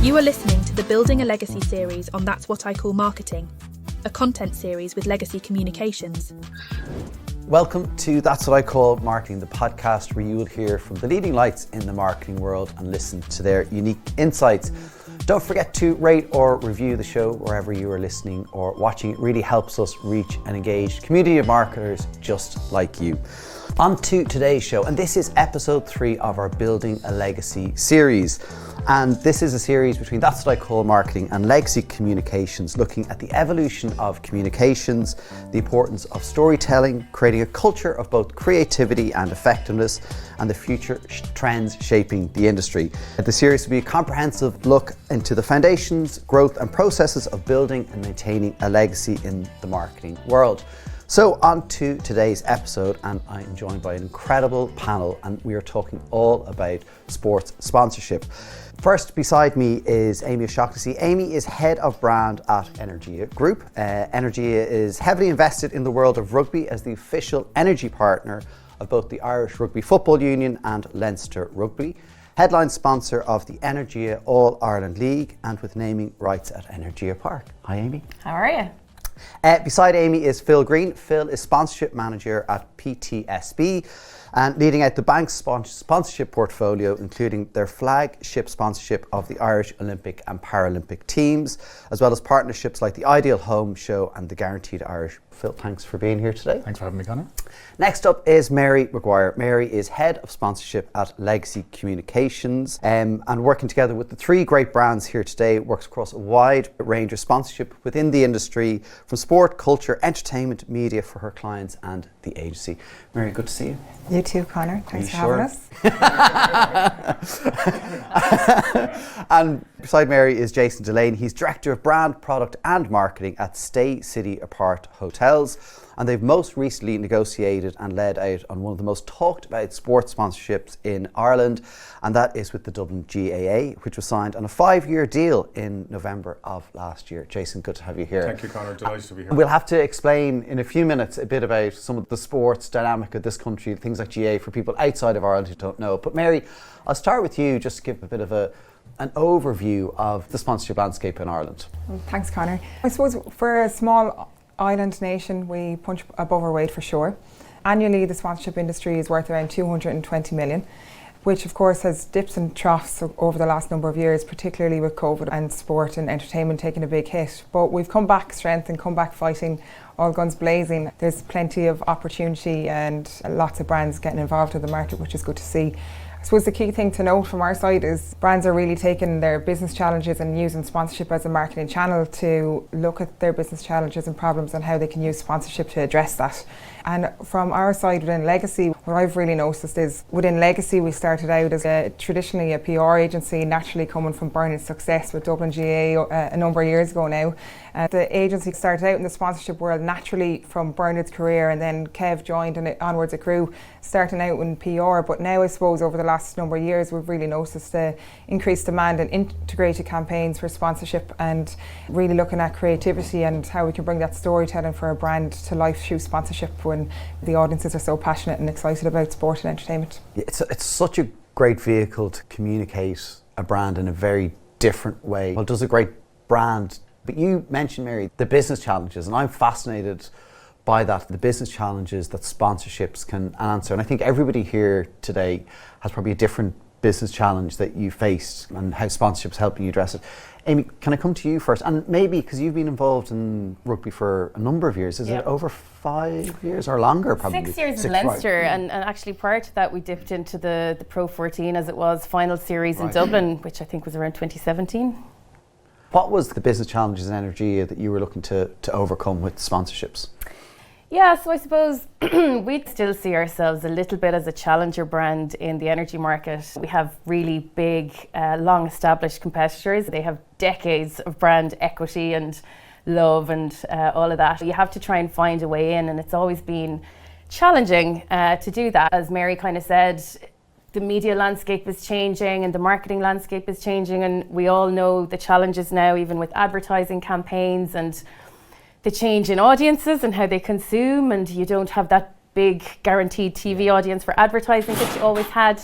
You are listening to the Building a Legacy series on That's What I Call Marketing, a content series with Legacy Communications. Welcome to That's What I Call Marketing, the podcast where you will hear from the leading lights in the marketing world and listen to their unique insights. Don't forget to rate or review the show wherever you are listening or watching. It really helps us reach an engaged community of marketers just like you. On to today's show, and this is episode 3 of our Building a Legacy series. And this is a series between That's What I Call Marketing and Legacy Communications, looking at the evolution of communications, the importance of storytelling, creating a culture of both creativity and effectiveness, and the future trends shaping the industry. The series will be a comprehensive look into the foundations, growth and processes of building and maintaining a legacy in the marketing world. So on to today's episode, and I am joined by an incredible panel, and we are talking all about sports sponsorship. First beside me is Amy O'Shaughnessy. Amy is head of brand at Energia Group. Energia is heavily invested in the world of rugby as the official energy partner of both the Irish Rugby Football Union and Leinster Rugby. Headline sponsor of the Energia All-Ireland League, and with naming rights at Energia Park. Hi Amy. How are you? Beside Amy is Phil Green. Phil is sponsorship manager at PTSB and leading out the bank's sponsorship portfolio, including their flagship sponsorship of the Irish Olympic and Paralympic teams, as well as partnerships like the Ideal Home Show and the Guaranteed Irish. Phil, thanks for being here today. Thanks for having me, Connor. Next up is Mary Maguire. Mary is head of sponsorship at Legacy Communications, and working together with the 3 great brands here today, works across a wide range of sponsorship within the industry, from sport, culture, entertainment, media for her clients and the agency. Mary, good to see you. You too, Connor. Thanks for having us. And beside Mary is Jason Delane. He's Director of Brand, Product and Marketing at Stay City Apart Hotels. And they've most recently negotiated and led out on one of the most talked about sports sponsorships in Ireland, and that is with the Dublin GAA, which was signed on a 5-year deal in November of last year. Jason, good to have you here. Thank you, Connor. Delighted to be here. We'll have to explain in a few minutes a bit about some of the sports dynamic of this country, things like GAA, for people outside of Ireland who don't know. But Mary, I'll start with you just to give a bit of an overview of the sponsorship landscape in Ireland. Thanks, Connor. I suppose for a small island nation, we punch above our weight for sure. Annually, the sponsorship industry is worth around 220 million, which of course has dips and troughs over the last number of years, particularly with COVID and sport and entertainment taking a big hit. But we've come back strength and come back fighting, all guns blazing. There's plenty of opportunity and lots of brands getting involved in the market, which is good to see. I suppose the key thing to note from our side is brands are really taking their business challenges and using sponsorship as a marketing channel to look at their business challenges and problems and how they can use sponsorship to address that. And from our side within Legacy, what I've really noticed is within Legacy we started out as traditionally a PR agency, naturally coming from burning success with Dublin GAA a number of years ago now. The agency started out in the sponsorship world naturally from Bernard's career, and then Kev joined and onwards it grew, starting out in PR. But now I suppose over the last number of years we've really noticed the increased demand and integrated campaigns for sponsorship, and really looking at creativity and how we can bring that storytelling for a brand to life through sponsorship when the audiences are so passionate and excited about sport and entertainment. It's such a great vehicle to communicate a brand in a very different way. Well, does a great brand. But you mentioned, Mary, the business challenges, and I'm fascinated by that, the business challenges that sponsorships can answer. And I think everybody here today has probably a different business challenge that you faced and how sponsorships helping you address it. Amy, can I come to you first? And maybe, because you've been involved in rugby for a number of years, is it over 5 years or longer probably? 6 years in Leinster, and actually prior to that we dipped into the Pro 14 as it was final series in Dublin, which I think was around 2017. What was the business challenges in Energia that you were looking to overcome with sponsorships? Yeah, so I suppose we'd still see ourselves a little bit as a challenger brand in the energy market. We have really big, long established competitors. They have decades of brand equity and love and all of that. You have to try and find a way in, and it's always been challenging to do that. As Mary kind of said, the media landscape is changing and the marketing landscape is changing, and we all know the challenges now, even with advertising campaigns and the change in audiences and how they consume, and you don't have that big guaranteed TV audience for advertising that you always had.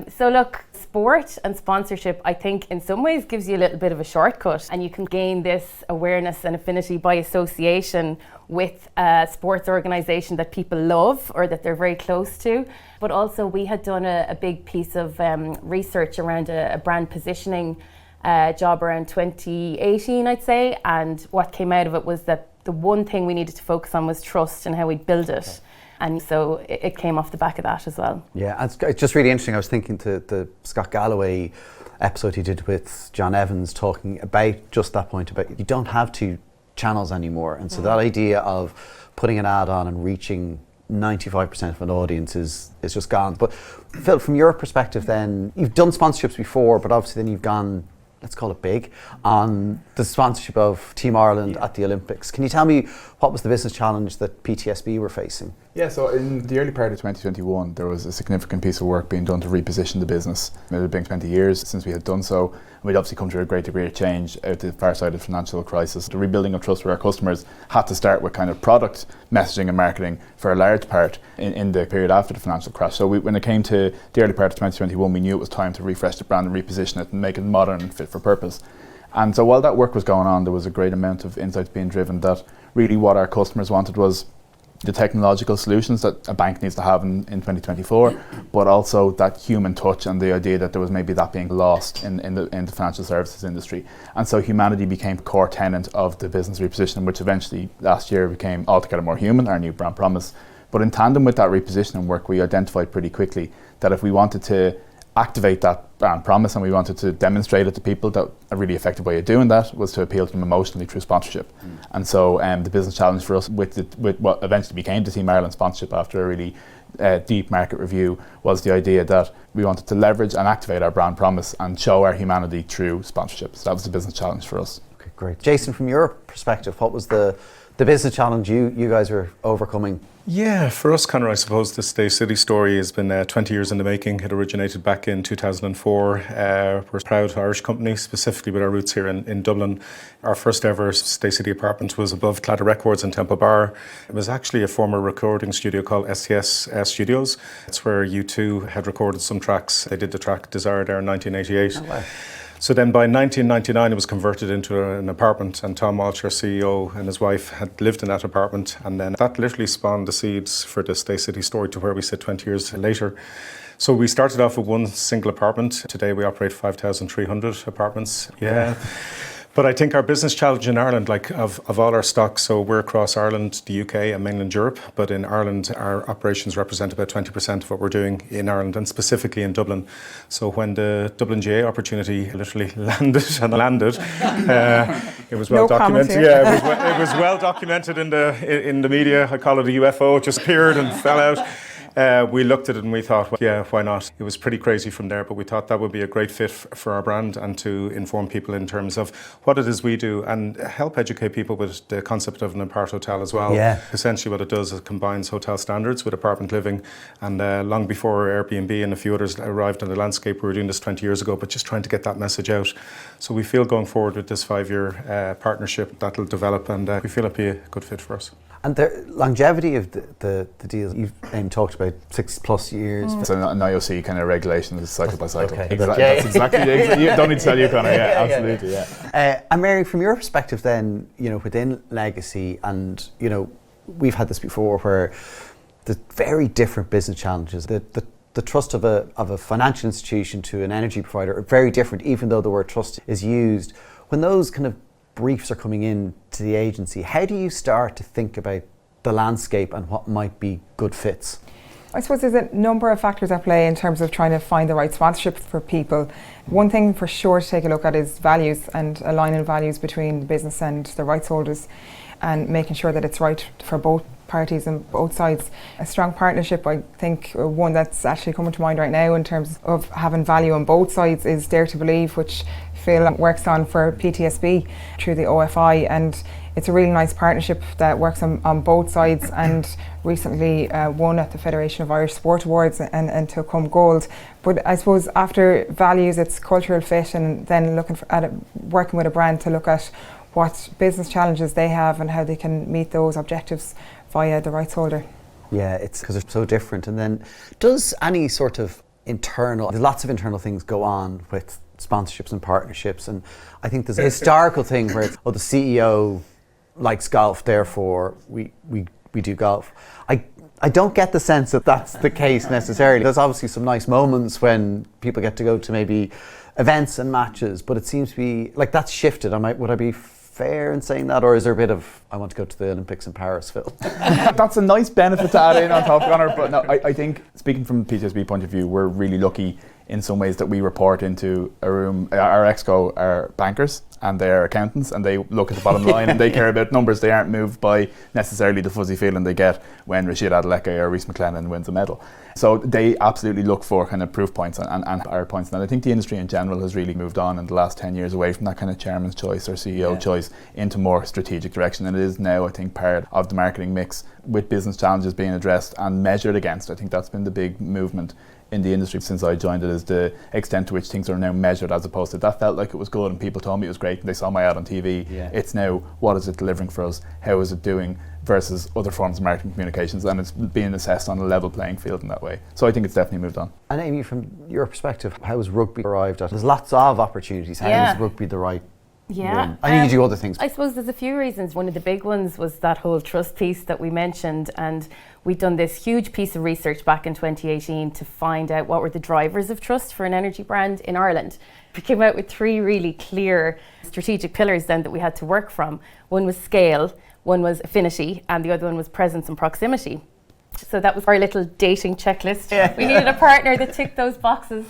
So look, Sport and sponsorship, I think, in some ways gives you a little bit of a shortcut, and you can gain this awareness and affinity by association with a sports organisation that people love or that they're very close to. But also we had done a big piece of research around a brand positioning job around 2018, I'd say, and what came out of it was that the one thing we needed to focus on was trust and how we build it. Okay. And so it came off the back of that as well. Yeah, it's just really interesting. I was thinking to the Scott Galloway episode he did with John Evans, talking about just that point about you don't have two channels anymore. And so that idea of putting an ad on and reaching 95% of an audience is just gone. But Phil, from your perspective then, you've done sponsorships before, but obviously then you've gone, let's call it big, on the sponsorship of Team Ireland at the Olympics. Can you tell me what was the business challenge that PTSB were facing? Yeah, so in the early part of 2021, there was a significant piece of work being done to reposition the business. It had been 20 years since we had done so, and we'd obviously come through a great degree of change out the far side of the financial crisis. The rebuilding of trust with our customers had to start with kind of product messaging and marketing for a large part in the period after the financial crash. So when it came to the early part of 2021, we knew it was time to refresh the brand and reposition it and make it modern and fit for purpose. And so while that work was going on, there was a great amount of insights being driven that really what our customers wanted was the technological solutions that a bank needs to have in 2024, but also that human touch and the idea that there was maybe that being lost in the financial services industry. And so humanity became a core tenet of the business repositioning, which eventually last year became Altogether More Human, our new brand promise. But in tandem with that repositioning work, we identified pretty quickly that if we wanted to activate that brand promise and we wanted to demonstrate it to people, that a really effective way of doing that was to appeal to them emotionally through sponsorship. And so the business challenge for us with what eventually became the Team Ireland sponsorship after a really deep market review was the idea that we wanted to leverage and activate our brand promise and show our humanity through sponsorship. So that was the business challenge for us. Okay, great. Jason, from your perspective, what was the business challenge you guys are overcoming? Yeah, for us, Conor, I suppose the Stay City story has been 20 years in the making. It originated back in 2004. We're a proud Irish company, specifically with our roots here in Dublin. Our first ever Stay City apartment was above Claddagh Records in Temple Bar. It was actually a former recording studio called STS Studios. It's where U2 had recorded some tracks. They did the track Desire there in 1988. Oh, wow. So then by 1999 it was converted into an apartment, and Tom Walsh, our CEO, and his wife had lived in that apartment, and then that literally spawned the seeds for the Stay City story to where we sit 20 years later. So we started off with one single apartment. Today we operate 5,300 apartments. Yeah. But I think our business challenge in Ireland, like of all our stocks, so we're across Ireland, the UK and mainland Europe, but in Ireland our operations represent about 20% of what we're doing in Ireland, and specifically in Dublin. So when the Dublin GA opportunity literally landed, it was well documented. Yeah, it was well documented in the media. I call it a UFO. It just appeared and fell out. We looked at it and we thought, well, yeah, why not? It was pretty crazy from there, but we thought that would be a great fit for our brand and to inform people in terms of what it is we do and help educate people with the concept of an apart hotel as well. Yeah. Essentially what it does is it combines hotel standards with apartment living, and long before Airbnb and a few others arrived on the landscape, we were doing this 20 years ago, but just trying to get that message out. So we feel going forward with this 5-year partnership that'll develop, and we feel it'll be a good fit for us. And the longevity of the deal, you've talked about 6+ years. So now you'll see kind of regulations cycle by cycle. Okay. That's exactly, you don't need to tell you, Conor, absolutely, yeah. And Mary, from your perspective then, within Legacy, and, we've had this before where the very different business challenges, the trust of a financial institution to an energy provider are very different, even though the word trust is used. When those kind of briefs are coming in to the agency, how do you start to think about the landscape and what might be good fits? I suppose there's a number of factors at play in terms of trying to find the right sponsorship for people. One thing for sure to take a look at is values, and aligning values between the business and the rights holders, and making sure that it's right for both parties and both sides. A strong partnership, I think one that's actually coming to mind right now in terms of having value on both sides is Dare to Believe, which Phil works on for PTSB through the OFI, and it's a really nice partnership that works on both sides, and recently won at the Federation of Irish Sport Awards and took home gold. But I suppose after values, it's cultural fit, and then looking at working with a brand to look at what business challenges they have and how they can meet those objectives via the rights holder. Yeah, it's because they're so different. And then does any sort of there's lots of internal things go on with sponsorships and partnerships, and I think there's a historical thing where it's, the CEO likes golf, therefore we do golf. I don't get the sense that that's the case necessarily. There's obviously some nice moments when people get to go to maybe events and matches, but it seems to be like that's shifted. Would I be fair in saying that, or is there a bit of I want to go to the Olympics in Paris, Phil? That's a nice benefit to add in on top, Conor. But no, I think speaking from the PTSB point of view, we're really lucky in some ways that we report into a room. Our exco are bankers and they're accountants, and they look at the bottom line and they care about numbers. They aren't moved by necessarily the fuzzy feeling they get when Rashid Adeleke or Rhys McLennan wins a medal. So they absolutely look for kind of proof points and hard points. And I think the industry in general has really moved on in the last 10 years away from that kind of chairman's choice or CEO choice into more strategic direction. And it is now, I think, part of the marketing mix with business challenges being addressed and measured against. I think that's been the big movement in the industry since I joined it, is the extent to which things are now measured, as opposed to that felt like it was good and people told me it was great and they saw my ad on TV. It's now, what is it delivering for us? How is it doing versus other forms of marketing communications? And it's being assessed on a level playing field in that way. So I think it's definitely moved on. And Amy, from your perspective, how has rugby arrived at? There's lots of opportunities. How is rugby the right one? I think you do other things. I suppose there's a few reasons. One of the big ones was that whole trust piece that we mentioned, and we'd done this huge piece of research back in 2018 to find out what were the drivers of trust for an energy brand in Ireland. We came out with 3 really clear strategic pillars then that we had to work from. One was scale, one was affinity, and the other one was presence and proximity. So that was our little dating checklist. We needed a partner that ticked those boxes.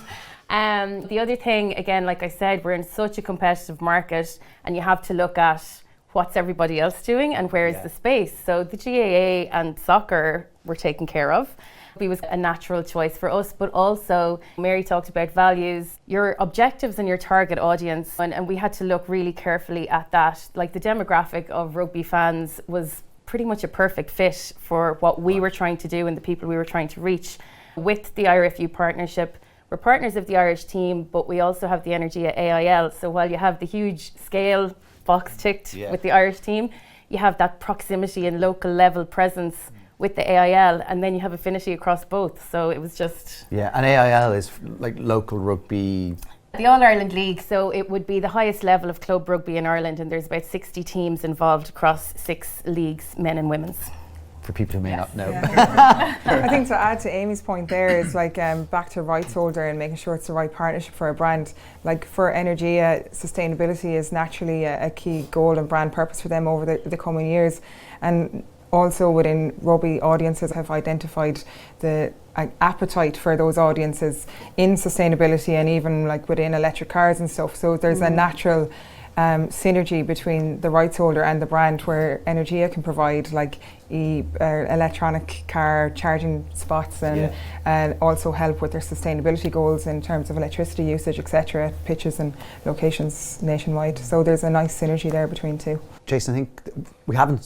The other thing, again, like I said, we're in such a competitive market, and you have to look at what's everybody else doing and where is the space. So the GAA and soccer were taken care of. It was a natural choice for us, but also Mary talked about values, your objectives and your target audience, and we had to look really carefully at that. Like the demographic of rugby fans was pretty much a perfect fit for what we were trying to do and the people we were trying to reach. With the IRFU partnership, we're partners of the Irish team, but we also have the Energia AIL. So while you have the huge scale box ticked with the Irish team, you have that proximity and local level presence with the AIL, and then you have affinity across both. So it was just... Yeah, and AIL is like local rugby... The All-Ireland League, so it would be the highest level of club rugby in Ireland, and there's about 60 teams involved across 6 leagues, men and women's. For people who may not know. I think to add to Amy's point there is like back to rights holder and making sure it's the right partnership for a brand. Like for Energia, sustainability is naturally a key goal and brand purpose for them over the coming years. And also within rugby, audiences have identified the appetite for those audiences in sustainability and even like within electric cars and stuff. So there's a natural synergy between the rights holder and the brand, where Energia can provide like electronic car charging spots and also help with their sustainability goals in terms of electricity usage, etc., at pitches and locations nationwide. So there's a nice synergy there between two. Jason, I think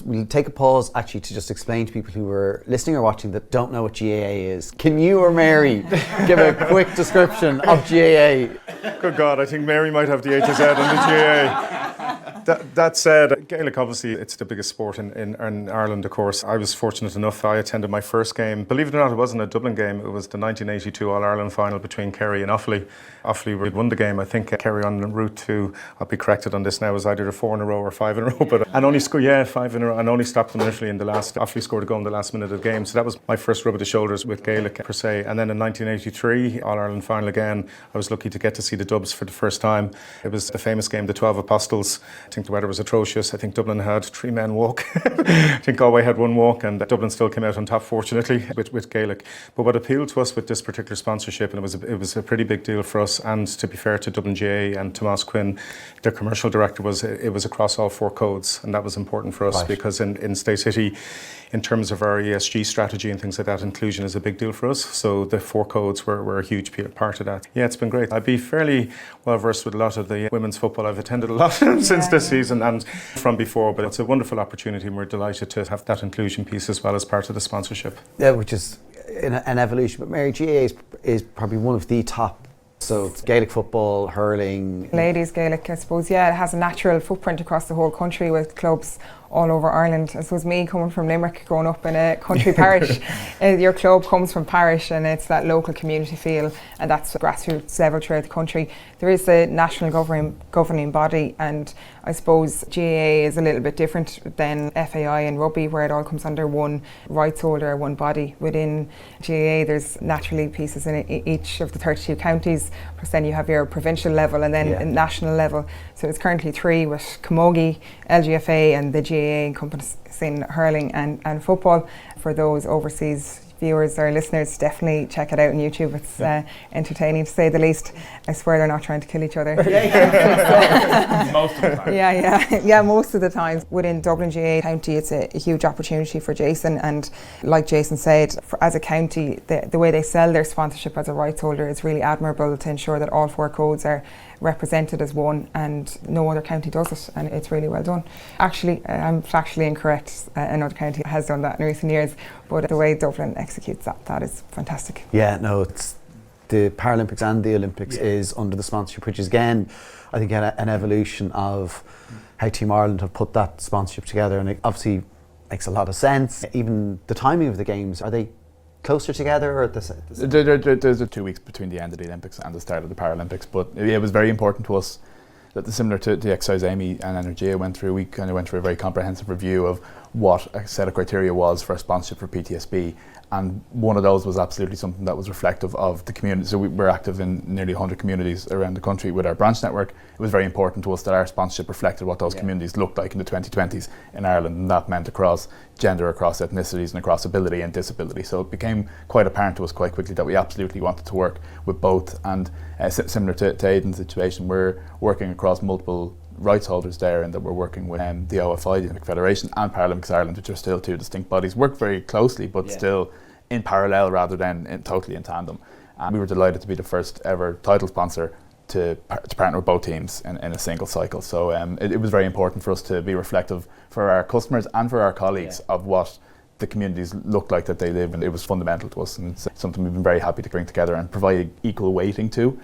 we'll take a pause actually to just explain to people who are listening or watching that don't know what GAA is. Can you or Mary give a quick description of GAA? Good God, I think Mary might have the A to Z on the GAA. That said, Gaelic, obviously, it's the biggest sport in Ireland, of course. I was fortunate enough, I attended my first game. Believe it or not, it wasn't a Dublin game. It was the 1982 All-Ireland final between Kerry and Offaly. Offaly won the game. I think Kerry en route to, I'll be corrected on this now, was either 4 in a row or 5 in a row. But and only 5 in a row, and only stopped them initially in the last. Offaly scored a goal in the last minute of the game. So that was my first rub of the shoulders with Gaelic per se. And then in 1983, All-Ireland final again, I was lucky to get to see the Dubs for the first time. It was the famous game, the 12 Apostles. I think the weather was atrocious. I think Dublin had 3 men walk. I think Galway had 1 walk, and Dublin still came out on top, fortunately, with Gaelic. But what appealed to us with this particular sponsorship, and it was a pretty big deal for us, and to be fair to Dublin GA and Tomás Quinn, their commercial director, it was across all 4 codes, and that was important for us because in Stay City, in terms of our ESG strategy and things like that, inclusion is a big deal for us. So the 4 codes were a huge part of that. Yeah, it's been great. I'd be fairly well versed with a lot of the women's football. I've attended a lot since this season and from before, but it's a wonderful opportunity, and we're delighted to have that inclusion piece as well as part of the sponsorship. Yeah, which is an evolution. But Mary, GAA is probably one of the top. So it's Gaelic football, hurling. Ladies Gaelic, I suppose, it has a natural footprint across the whole country with clubs all over Ireland. I suppose me coming from Limerick, growing up in a country parish, your club comes from parish and it's that local community feel, and that's grassroots level throughout the country. There is a national governing body, and I suppose GAA is a little bit different than FAI and rugby, where it all comes under one rights holder, one body. Within GAA there's naturally pieces in each of the 32 counties, plus then you have your provincial level and then national level. So it's currently 3 with Camogie, LGFA and the GAA encompassing hurling and football. For those overseas viewers or listeners, definitely check it out on YouTube. It's entertaining to say the least. I swear they're not trying to kill each other. Most of the time. Yeah, most of the time. Within Dublin GAA County, it's a huge opportunity for Jason, and like Jason said, as a county, the way they sell their sponsorship as a rights holder is really admirable to ensure that all 4 codes are represented as one, and no other county does it, and it's really well done. Actually, I'm factually incorrect. Another county has done that in recent years, but the way Dublin executes that is fantastic. Yeah, no, it's the Paralympics and the Olympics is under the sponsorship, which is again, I think, an evolution of how Team Ireland have put that sponsorship together, and it obviously makes a lot of sense. Even the timing of the games, are they closer together, or there's a 2 weeks between the end of the Olympics and the start of the Paralympics, but it was very important to us that, similar to the exercise Amy and Energia went through, we kind of went through a very comprehensive review of what a set of criteria was for a sponsorship for PTSB, and one of those was absolutely something that was reflective of the community. So we're active in nearly 100 communities around the country with our branch network. It was very important to us that our sponsorship reflected what those communities looked like in the 2020s in Ireland, and that meant across gender, across ethnicities and across ability and disability. So it became quite apparent to us quite quickly that we absolutely wanted to work with both, and similar to Aidan's situation, we're working across multiple rights holders there, and that we're working with the OFI, the Olympic Federation, and Paralympics Ireland, which are still 2 distinct bodies, work very closely but still in parallel rather than totally in tandem. And we were delighted to be the first ever title sponsor to partner with both teams in a single cycle. So it was very important for us to be reflective for our customers and for our colleagues of what the communities look like that they live in. It was fundamental to us, and it's something we've been very happy to bring together and provide equal weighting to.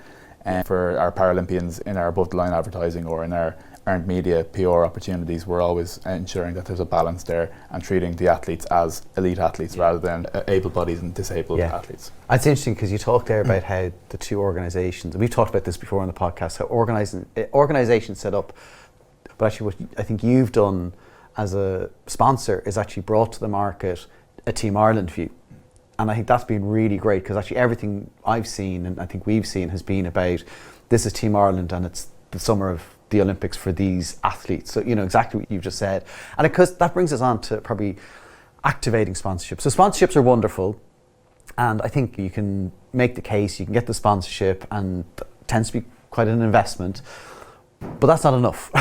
For our Paralympians in our above the line advertising or in our earned media PR opportunities, we're always ensuring that there's a balance there and treating the athletes as elite athletes rather than able-bodied and disabled athletes. It's interesting because you talked there about how the 2 organisations, and we've talked about this before on the podcast, how organisations set up, but actually what I think you've done as a sponsor is actually brought to the market a Team Ireland view. And I think that's been really great, because actually everything I've seen and I think we've seen has been about, this is Team Ireland and it's the summer of the Olympics for these athletes. So, exactly what you've just said. And because that brings us on to probably activating sponsorships. So sponsorships are wonderful, and I think you can make the case, you can get the sponsorship, and it tends to be quite an investment. But that's not enough.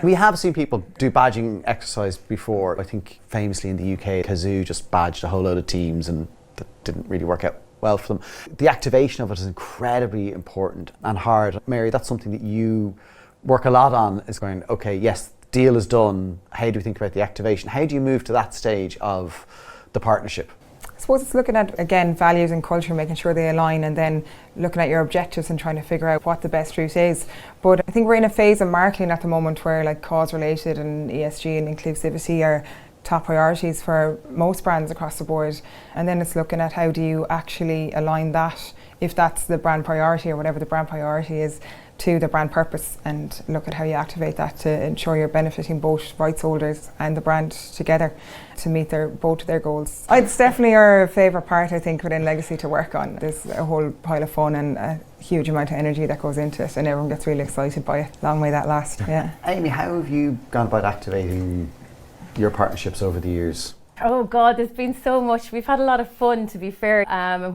We have seen people do badging exercise before. I think famously in the UK, Kazoo just badged a whole load of teams, and that didn't really work out well for them. The activation of it is incredibly important and hard. Mary, that's something that you work a lot on, is going, okay, yes, deal is done. How do we think about the activation? How do you move to that stage of the partnership? I suppose it's looking at, again, values and culture, making sure they align, and then looking at your objectives and trying to figure out what the best route is. But I think we're in a phase of marketing at the moment where like cause related and ESG and inclusivity are top priorities for most brands across the board. And then it's looking at how do you actually align that, if that's the brand priority or whatever the brand priority is, to the brand purpose, and look at how you activate that to ensure you're benefiting both rights holders and the brand together to meet both their goals. It's definitely our favourite part, I think, within Legacy to work on. There's a whole pile of fun and a huge amount of energy that goes into it, and everyone gets really excited by it. Long may that last. Amy, how have you gone about activating your partnerships over the years? Oh God, there's been so much. We've had a lot of fun, to be fair.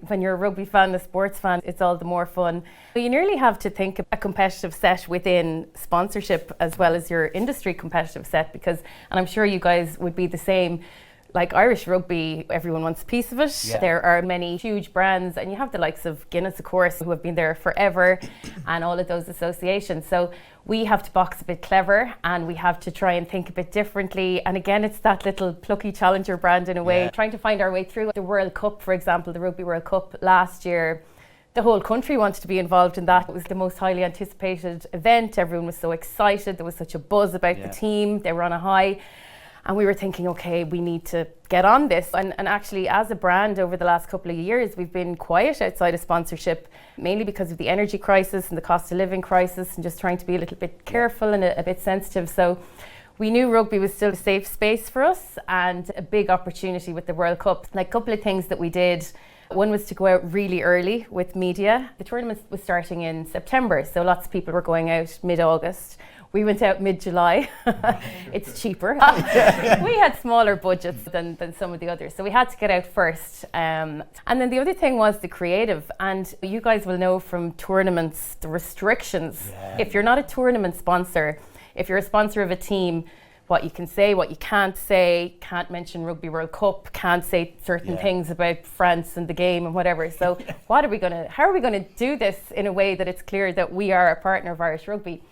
When you're a rugby fan, a sports fan, it's all the more fun. But you nearly have to think of a competitive set within sponsorship as well as your industry competitive set, because, and I'm sure you guys would be the same, like Irish rugby, everyone wants a piece of it. Yeah. There are many huge brands, and you have the likes of Guinness, of course, who have been there forever, and all of those associations. So we have to box a bit clever, and we have to try and think a bit differently. And again, it's that little plucky challenger brand in a way, trying to find our way through. The World Cup, for example, the Rugby World Cup last year, the whole country wanted to be involved in that. It was the most highly anticipated event. Everyone was so excited. There was such a buzz about the team. They were on a high. And we were thinking, okay, we need to get on this. And actually, as a brand over the last couple of years, we've been quiet outside of sponsorship, mainly because of the energy crisis and the cost of living crisis, and just trying to be a little bit careful and a bit sensitive. So we knew rugby was still a safe space for us and a big opportunity with the World Cup. Like, a couple of things that we did. One was to go out really early with media. The tournament was starting in September, so lots of people were going out mid-August. We went out mid-July. It's cheaper. We had smaller budgets than some of the others, so we had to get out first. And then the other thing was the creative. And you guys will know from tournaments, the restrictions. Yeah. If you're not a tournament sponsor, if you're a sponsor of a team, what you can say, what you can't say, can't mention Rugby World Cup, can't say certain things about France and the game and whatever. So how are we gonna do this in a way that it's clear that we are a partner of Irish Rugby?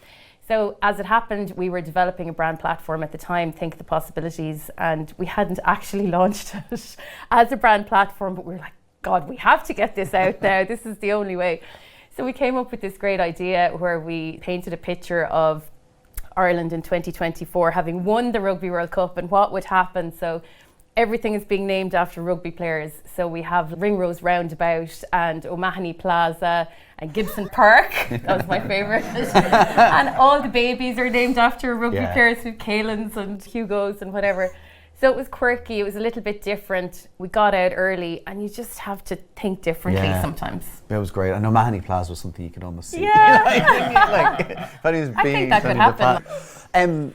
So as it happened, we were developing a brand platform at the time, Think the Possibilities, and we hadn't actually launched it as a brand platform, but we were like, God, we have to get this out now. This is the only way. So we came up with this great idea where we painted a picture of Ireland in 2024 having won the Rugby World Cup and what would happen. So everything is being named after rugby players. So we have Ringrose Roundabout and O'Mahony Plaza and Gibson Park. That was my favourite. And all the babies are named after rugby players, with Kalins and Hugos and whatever. So it was quirky, it was a little bit different. We got out early, and you just have to think differently sometimes. It was great. I know Mahoney Plaza was something you could almost see. Yeah. I think that could happen.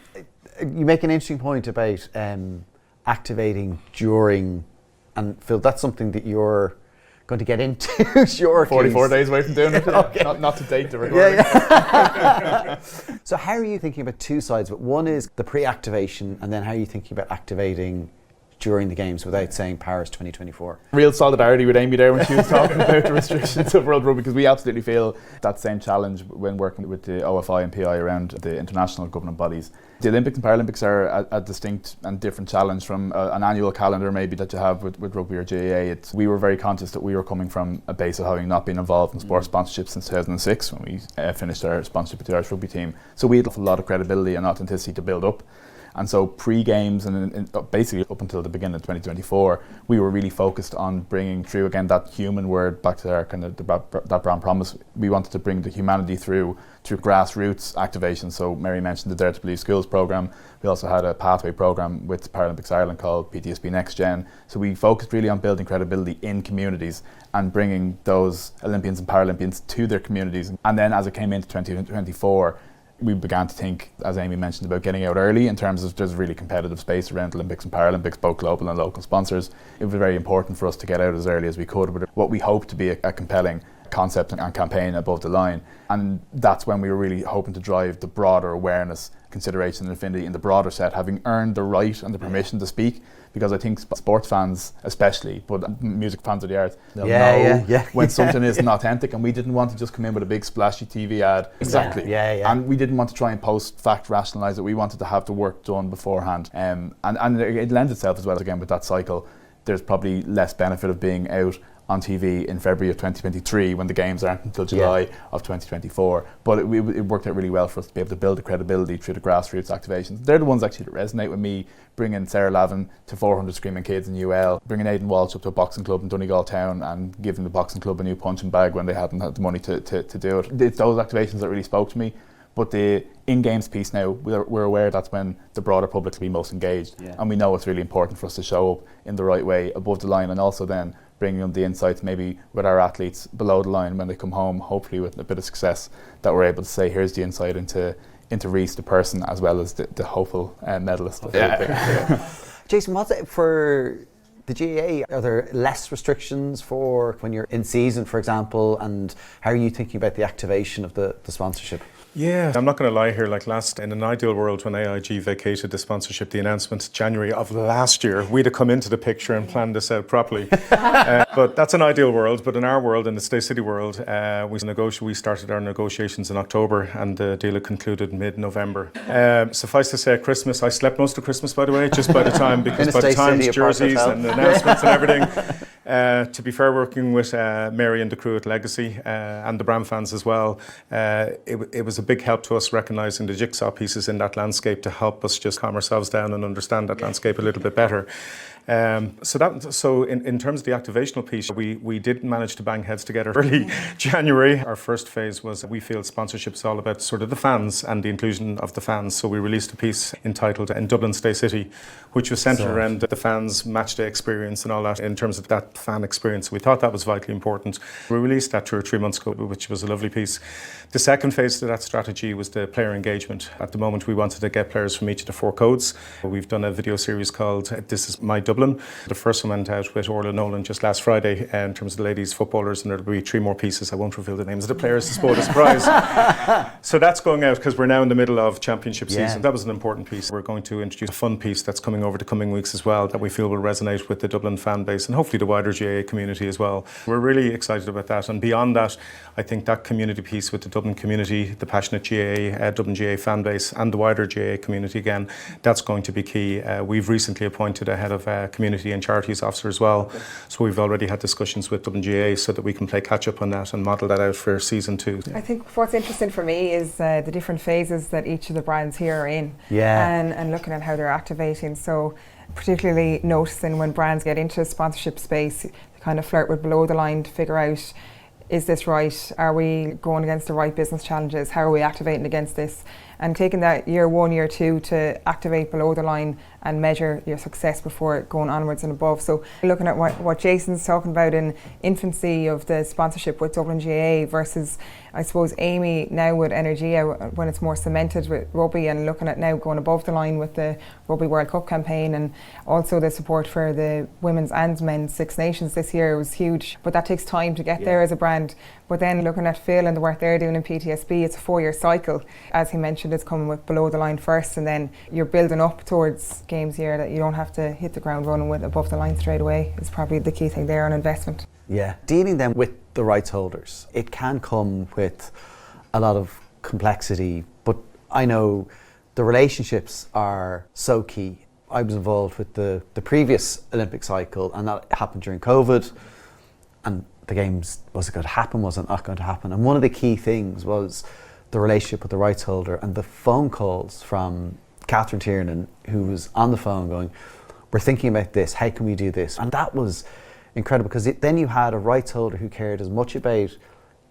You make an interesting point about activating during, and Phil, that's something that you're going to get into. Sure. 44 days away from doing it. Okay. Not to date the recording. So how are you thinking about two sides of it? One is the pre-activation, and then how are you thinking about activating during the games without saying Paris 2024? Real solidarity with Amy there when she was talking about the restrictions of World Rugby, because we absolutely feel that same challenge when working with the OFI and PI around the international governing bodies. The Olympics and Paralympics are a distinct and different challenge from an annual calendar maybe that you have with rugby or GAA. We were very conscious that we were coming from a base of having not been involved in sports sponsorship since 2006 when we finished our sponsorship with the Irish Rugby team. So we had a lot of credibility and authenticity to build up. And so pre-games and basically up until the beginning of 2024, we were really focused on bringing through, again, that human word back to our kind of that brand promise. We wanted to bring the humanity through grassroots activation. So Mary mentioned the Dare to Believe Schools programme. We also had a pathway programme with Paralympics Ireland called PTSB Next Gen. So we focused really on building credibility in communities and bringing those Olympians and Paralympians to their communities. And then as it came into 2024, we began to think, as Amy mentioned, about getting out early in terms of there's a really competitive space around Olympics and Paralympics, both global and local sponsors. It was very important for us to get out as early as we could with what we hoped to be a compelling concept and campaign above the line. And that's when we were really hoping to drive the broader awareness, consideration and affinity in the broader set, having earned the right and the permission to speak. Because I think sports fans especially, but music fans of the arts, they'll know when something isn't authentic, and we didn't want to just come in with a big splashy TV ad. Exactly. And we didn't want to try and post-fact rationalise it. We wanted to have the work done beforehand. And it lends itself as well, again, with that cycle. There's probably less benefit of being out on TV in February of 2023 when the games aren't until July of 2024. But it worked out really well for us to be able to build the credibility through the grassroots activations. They're the ones actually that resonate with me, bringing Sarah Lavin to 400 Screaming Kids in UL, bringing Aidan Walsh up to a boxing club in Donegal Town and giving the boxing club a new punching bag when they hadn't had the money to do it. It's those activations that really spoke to me. But the in-games piece now, we're aware that's when the broader public will be most engaged. And we know it's really important for us to show up in the right way above the line, and also then bringing them the insights maybe with our athletes below the line when they come home, hopefully with a bit of success, that we're able to say, here's the insight into Reece, the person, as well as the hopeful medalist. Jason, what's it for the GAA? Are there less restrictions for when you're in season, for example, and how are you thinking about the activation of the sponsorship? Yeah, I'm not going to lie here, in an ideal world when AIG vacated the sponsorship, the announcement January of last year, we'd have come into the picture and planned this out properly. But that's an ideal world. But in our world, in the Stay City world, we started our negotiations in October and the deal concluded mid-November. Suffice to say, at Christmas, I slept most of Christmas, by the way, just by the time, because by the time jerseys and announcements and everything, To be fair, working with Mary and the crew at Legacy and the Bram fans as well, it was a big help to us recognising the jigsaw pieces in that landscape to help us just calm ourselves down and understand that landscape a little bit better. So in terms of the activational piece, we did manage to bang heads together early January. Our first phase was, we feel sponsorship is all about sort of the fans and the inclusion of the fans. So we released a piece entitled In Dublin Stay City, which was centred around the fans' match day experience and all that in terms of that fan experience. We thought that was vitally important. We released that 2 or 3 months ago, which was a lovely piece. The second phase to that strategy was the player engagement. At the moment, we wanted to get players from each of the 4 codes. We've done a video series called This Is My Dublin. The first one went out with Orla Nolan just last Friday in terms of the ladies footballers, and there'll be 3 more pieces. I won't reveal the names of the players to spoil the surprise. So that's going out because we're now in the middle of championship season. That was an important piece. We're going to introduce a fun piece that's coming over the coming weeks as well that we feel will resonate with the Dublin fan base and hopefully the wider GAA community as well. We're really excited about that, and beyond that, I think that community piece with the Dublin community, the passionate GAA, Dublin GAA fan base and the wider GAA community again, that's going to be key. We've recently appointed a head of community and charities officer as well, so we've already had discussions with Dublin GAA so that we can play catch up on that and model that out for season 2. I think what's interesting for me is the different phases that each of the brands here are in, and looking at how they're activating. So particularly noticing when brands get into sponsorship space, they kind of flirt with below the line to figure out, is this right? Are we going against the right business challenges? How are we activating against this? And taking that year 1, year 2 to activate below the line and measure your success before going onwards and above. So looking at what Jason's talking about in infancy of the sponsorship with Dublin GAA versus, I suppose, Amy now with Energia when it's more cemented with rugby, and looking at now going above the line with the Rugby World Cup campaign, and also the support for the women's and men's Six Nations this year was huge. But that takes time to get there as a brand. But then looking at Phil and the work they're doing in PTSB, it's a 4-year cycle. As he mentioned, it's coming with below the line first, and then you're building up towards games here that you don't have to hit the ground running with above the line straight away is probably the key thing there on investment. Yeah, dealing then with the rights holders, it can come with a lot of complexity, but I know the relationships are so key. I was involved with the previous Olympic cycle, and that happened during COVID, and the games, was it going to happen, was it not going to happen? And one of the key things was the relationship with the rights holder, and the phone calls from Catherine Tiernan, who was on the phone going, we're thinking about this, how can we do this? And that was incredible, because then you had a rights holder who cared as much about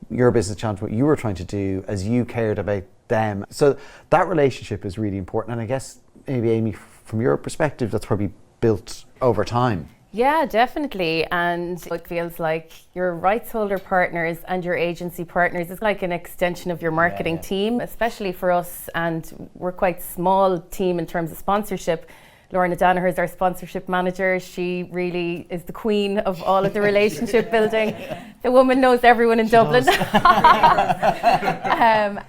your business challenge, what you were trying to do, as you cared about them. So that relationship is really important, and I guess maybe, Amy, from your perspective, that's probably built over time. Yeah, definitely. And it feels like your rights holder partners and your agency partners is like an extension of your marketing team, especially for us. And we're quite small team in terms of sponsorship. Lorna Danaher is our sponsorship manager. She really is the queen of all of the relationship building. The woman knows everyone in Dublin.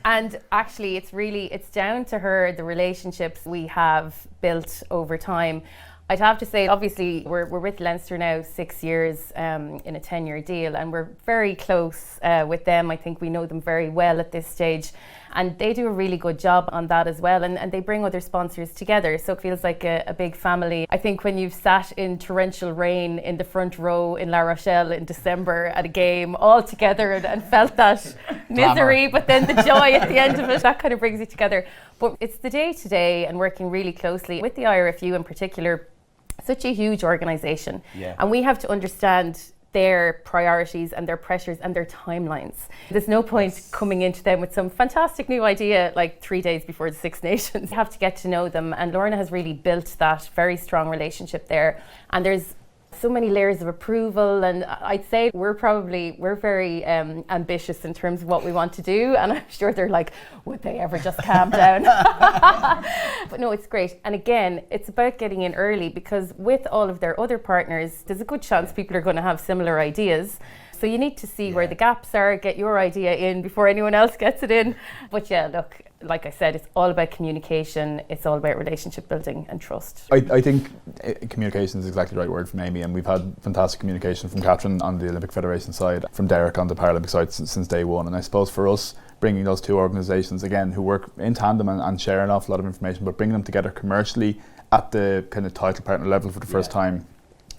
And actually it's down to her, the relationships we have built over time. I'd have to say, obviously, we're with Leinster now 6 years in a 10-year deal, and we're very close with them. I think we know them very well at this stage, and they do a really good job on that as well, and they bring other sponsors together, so it feels like a big family. I think when you've sat in torrential rain in the front row in La Rochelle in December at a game all together and felt that misery, but then the joy at the end of it, that kind of brings you together. But it's the day-to-day and working really closely with the IRFU in particular. Such a huge organisation, and we have to understand their priorities and their pressures and their timelines. There's no point coming into them with some fantastic new idea like 3 days before the Six Nations. You have to get to know them, and Lorna has really built that very strong relationship there, and there's so many layers of approval, and I'd say we're very ambitious in terms of what we want to do, and I'm sure they're like, would they ever just calm down? But no, it's great. And again, it's about getting in early, because with all of their other partners, there's a good chance people are going to have similar ideas. So you need to see where the gaps are, get your idea in before anyone else gets it in. But yeah, look, like I said, it's all about communication. It's all about relationship building and trust. I think communication is exactly the right word from Amy, and we've had fantastic communication from Catherine on the Olympic Federation side, from Derek on the Paralympic side since day one. And I suppose for us, bringing those two organisations again who work in tandem and share an awful lot of information, but bringing them together commercially at the kind of title partner level for the first time,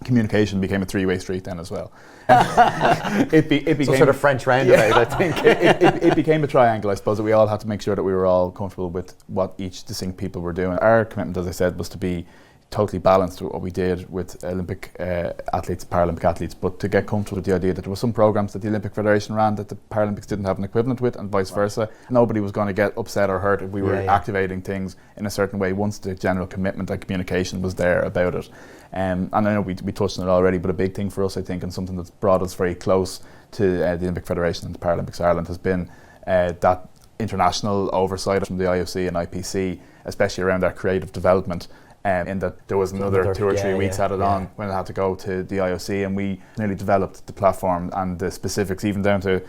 communication became a three-way street then as well. It became some sort of French roundabout, I think. It became a triangle, I suppose, that we all had to make sure that we were all comfortable with what each distinct people were doing. Our commitment, as I said, was to be totally balanced with what we did with Olympic athletes, Paralympic athletes, but to get comfortable with the idea that there were some programs that the Olympic Federation ran that the Paralympics didn't have an equivalent with, and vice versa. Nobody was going to get upset or hurt if we were activating things in a certain way once the general commitment and communication was there about it. And I know we touched on it already, but a big thing for us, I think, and something that's brought us very close to the Olympic Federation and the Paralympics Ireland has been that international oversight from the IOC and IPC, especially around our creative development. In that there was another 2 or 3 weeks added on when it had to go to the IOC, and we nearly developed the platform and the specifics, even down to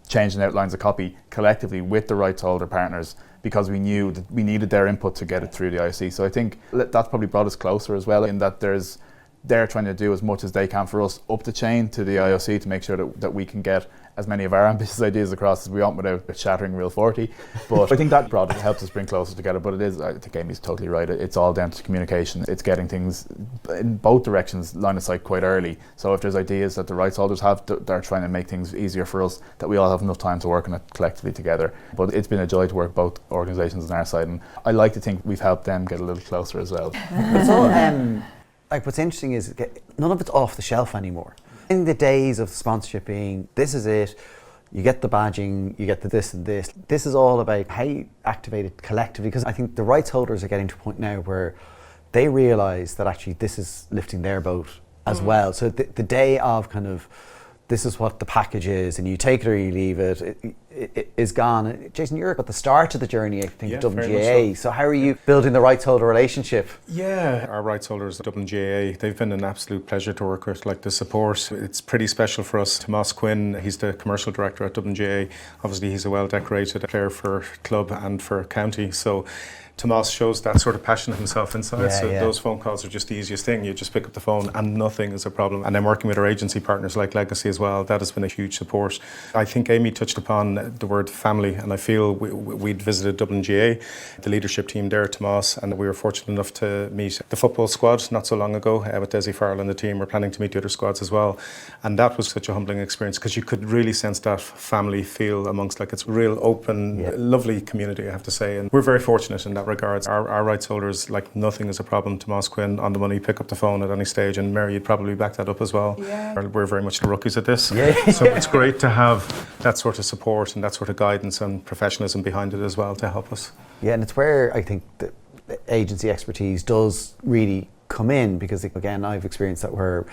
changing outlines of copy collectively with the rights holder partners, because we knew that we needed their input to get it through the IOC. So I think that's probably brought us closer as well, in that they're trying to do as much as they can for us up the chain to the IOC to make sure that we can get as many of our ambitious ideas across as we want without shattering Rule 40. But I think that helps us bring closer together. But it is, I think Amy's totally right, it's all down to communication. It's getting things in both directions line of sight quite early. So if there's ideas that the rights holders have, they're trying to make things easier for us, that we all have enough time to work on it collectively together. But it's been a joy to work both organisations on our side, and I like to think we've helped them get a little closer as well. It's all, like, what's interesting is none of it's off the shelf anymore. In the days of sponsorship being, this is it, you get the badging, you get the this and this. This is all about how you activate it collectively, because I think the rights holders are getting to a point now where they realise that actually this is lifting their boat as well. So the day of kind of, this is what the package is, and you take it or you leave it, it is gone. Jason, you're at the start of the journey, I think, of Dublin GAA. So how are you building the rights holder relationship? Yeah, our rights holders at Dublin GAA, they've been an absolute pleasure to work with. Like, the support, it's pretty special for us. Tomás Quinn, he's the commercial director at Dublin GAA. Obviously, he's a well-decorated player for club and for county. So Tomás shows that sort of passion himself inside, those phone calls are just the easiest thing. You just pick up the phone and nothing is a problem. And then working with our agency partners like Legacy as well, that has been a huge support. I think Amy touched upon the word family, and I feel we'd visited Dublin GAA, the leadership team there, Tomás, and we were fortunate enough to meet the football squad not so long ago with Desi Farrell and the team. We're planning to meet the other squads as well. And that was such a humbling experience, because you could really sense that family feel amongst, like, it's a real open, lovely community, I have to say. And we're very fortunate in that regards. Our rights holders, like, nothing is a problem. Tomás Quinn, on the money, pick up the phone at any stage, and Mary, you'd probably back that up as well. Yeah. We're very much the rookies at this. Yeah. So it's great to have that sort of support and that sort of guidance and professionalism behind it as well to help us. Yeah, and it's where I think the agency expertise does really come in, because, again, I've experienced that where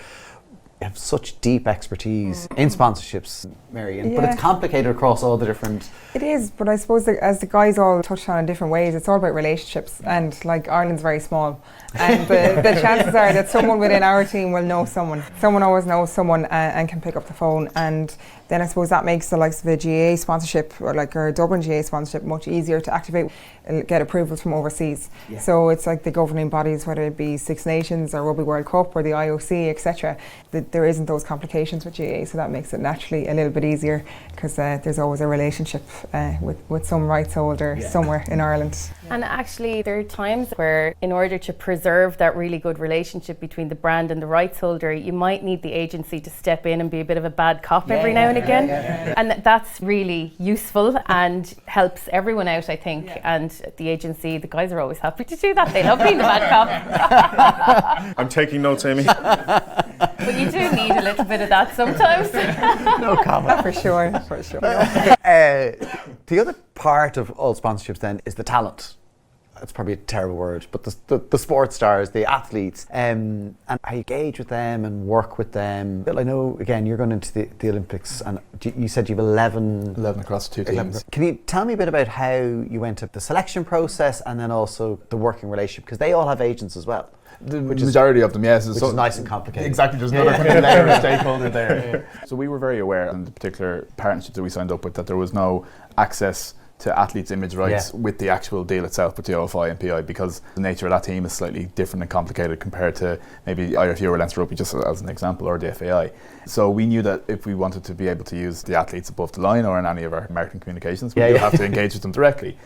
you have such deep expertise in sponsorships, Mary, but it's complicated across all the different... It is, but I suppose that, as the guys all touched on in different ways, it's all about relationships, and, like, Ireland's very small, and the chances are that someone within our team will know someone. Someone always knows someone and can pick up the phone, and then I suppose that makes the likes of a GAA sponsorship, or like our Dublin GAA sponsorship, much easier to activate and get approvals from overseas. Yeah. So it's like the governing bodies, whether it be Six Nations or Rugby World Cup or the IOC, etc., there isn't those complications with GAA, so that makes it naturally a little bit easier, because there's always a relationship with some rights holder somewhere in Ireland. And actually, there are times where, in order to preserve that really good relationship between the brand and the rights holder, you might need the agency to step in and be a bit of a bad cop every now and again. And that's really useful and helps everyone out, I think. And the agency, the guys are always happy to do that. They love being the bad cop. I'm taking notes, Amy. But you do need a little bit of that sometimes. No comment. For sure. The other part of all sponsorships then is the talent. That's probably a terrible word, but the sports stars, the athletes, and how you engage with them and work with them. Bill, I know, again, you're going into the Olympics, and you said you have 11 across the two teams. Can you tell me a bit about how you went to the selection process and then also the working relationship, because they all have agents as well? The majority of them, yes. Which is nice and complicated. Exactly, there's another layer of stakeholder there. So we were very aware, in the particular partnership that we signed up with, that there was no access to athletes' image rights with the actual deal itself with the OFI and PI, because the nature of that team is slightly different and complicated compared to maybe IRFU or Leinster Rugby, just as an example, or the FAI. So we knew that if we wanted to be able to use the athletes above the line or in any of our marketing communications, we would have to engage with them directly.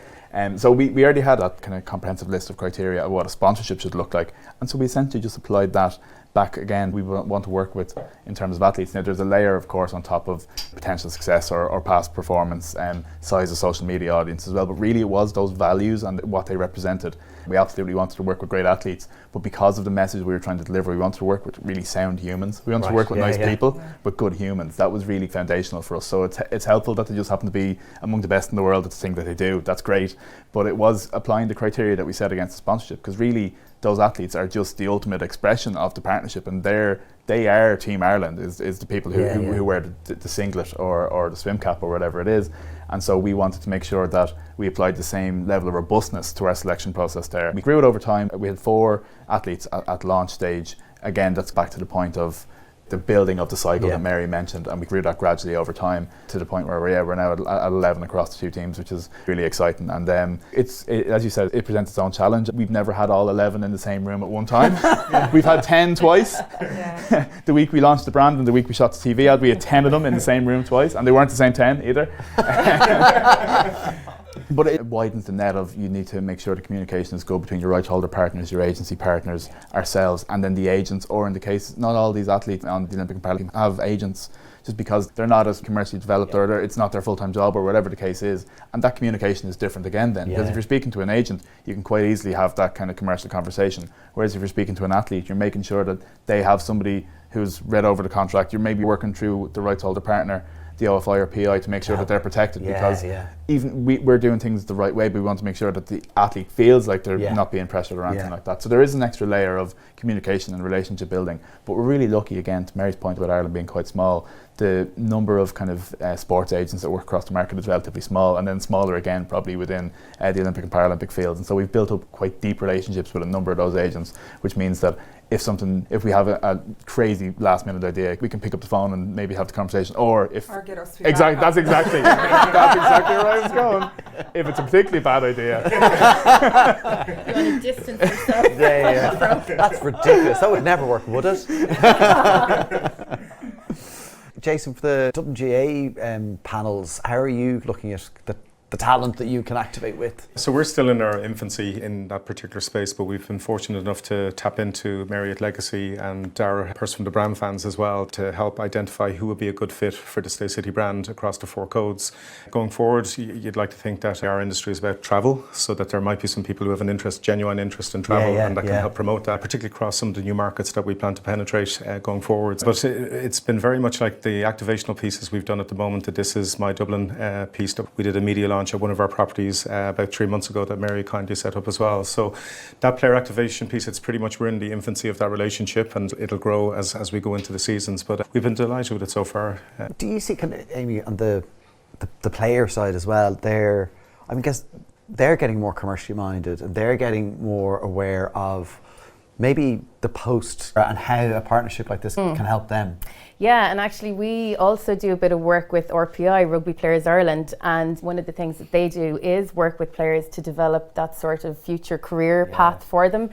So we already had that kind of comprehensive list of criteria of what a sponsorship should look like, and so we essentially just applied that back again, we want to work with in terms of athletes. Now there's a layer, of course, on top of potential success or past performance, size of social media audience as well, but really it was those values and what they represented. We absolutely wanted to work with great athletes, but because of the message we were trying to deliver, we wanted to work with really sound humans. We wanted to work with nice people, but good humans. That was really foundational for us. So it's helpful that they just happen to be among the best in the world at the thing that they do. That's great, but it was applying the criteria that we set against the sponsorship, because really those athletes are just the ultimate expression of the partnership, and they are Team Ireland, is the people who wear the singlet or the swim cap or whatever it is. And so we wanted to make sure that we applied the same level of robustness to our selection process there. We grew it over time. We had 4 athletes at launch stage. Again, that's back to the point of the building of the cycle that Mary mentioned, and we grew that gradually over time to the point where we're now at 11 across the 2 teams, which is really exciting. And it's as you said, it presents its own challenge. We've never had all 11 in the same room at one time. We've had 10 twice. The week we launched the brand and the week we shot the TV ad, we had 10 of them in the same room twice, and they weren't the same 10 either. But it widens the net of, you need to make sure the communication is good between your rights holder partners, your agency partners, ourselves, and then the agents, or in the case, not all these athletes on the Olympic and Paralympic have agents just because they're not as commercially developed or it's not their full-time job or whatever the case is. And that communication is different again then, because if you're speaking to an agent, you can quite easily have that kind of commercial conversation. Whereas if you're speaking to an athlete, you're making sure that they have somebody who's read over the contract. You're maybe working through the rights holder partner, the OFI or PI, to make sure that they're protected, because even we're doing things the right way, but we want to make sure that the athlete feels like they're not being pressured or anything like that. So there is an extra layer of communication and relationship building, but we're really lucky, again, to Mary's point about Ireland being quite small, the number of kind of sports agents that work across the market is relatively small, and then smaller again probably within the Olympic and Paralympic fields. And so we've built up quite deep relationships with a number of those agents, which means that if we have a crazy last minute idea, we can pick up the phone and maybe have the conversation, or get us to that's exactly where I was going. If it's a particularly bad idea, you want to distance yourself. That's ridiculous. That would never work, would it? Jason, for the WGA panels, how are you looking at the talent that you can activate with? So we're still in our infancy in that particular space, but we've been fortunate enough to tap into Mary at Legacy and Dara, a person from the brand fans as well, to help identify who would be a good fit for the Stay City brand across the 4 codes. Going forward, you'd like to think that our industry is about travel, so that there might be some people who have an genuine interest in travel, and that can help promote that, particularly across some of the new markets that we plan to penetrate going forward. But it's been very much like the activational pieces we've done at the moment. That This Is My Dublin piece that we did a media launch at one of our properties about 3 months ago that Mary kindly set up as well. So that player activation piece, it's pretty much, we're in the infancy of that relationship, and it'll grow as we go into the seasons, but we've been delighted with it so far. Do you see, Amy, on the player side as well, they're getting more commercially minded, and they're getting more aware of maybe the post and how a partnership like this can help them? Yeah, and actually we also do a bit of work with RPI, Rugby Players Ireland, and one of the things that they do is work with players to develop that sort of future career path for them